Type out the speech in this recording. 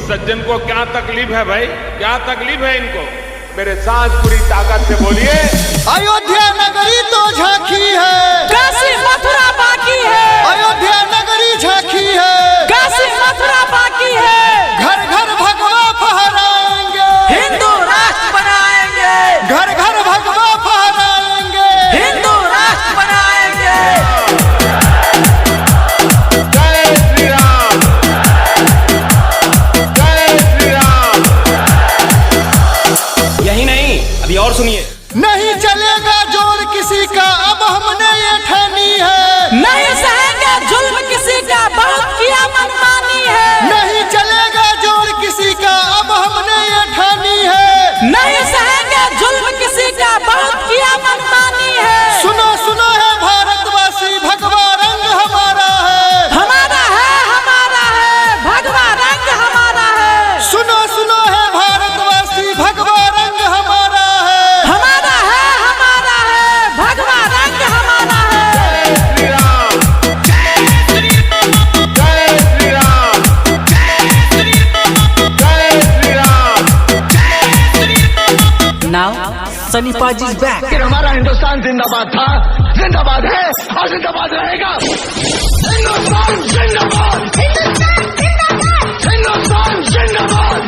सज्जन को क्या तकलीफ है भाई, क्या तकलीफ है इनको? मेरे साथ पूरी ताकत से बोलिए। अयोध्या नगरी तो झांकी है, काशी मथुरा बाकी है। अयोध्या नगरी झांकी है, काशी मथुरा बाकी है। घर घर भगवा फहराएंगे, हिंदू राष्ट्र बनाएंगे। घर घर भगवा फहराएंगे, हिंदू राष्ट्र बनाएंगे। जय श्री राम, जय श्री राम। यही नहीं, अभी और सुनिए। नहीं चलेगा जोर किसी का, अब हमने ये ठानी है। नहीं सहेंगे जुल्म किसी का, बहुत किया मनमानी है। नहीं चलेगा जोर किसी का, अब हमने ये ठानी है। नहीं सहेंगे जुल्म किसी का, बहुत किया मनमानी है। सुनो सुनो है भारतवासी, भगवा रंग हमारा है। हमारा है भगवा रंग हमारा है। सुनो सुनो है भारतवासी, भगवा रंग हमारा है। हमारा है भगवा रंग हमारा है। जय श्री राम, जय श्री राम, जय Shri Ram. Now, Sunny Paji is back. हमारा हिंदुस्तान जिंदाबाद था, जिंदाबाद है और जिंदाबाद रहेगा। हिंदुस्तान जिंदाबाद, हिंदुस्तान जिंदाबाद, हिंदुस्तान जिंदाबाद।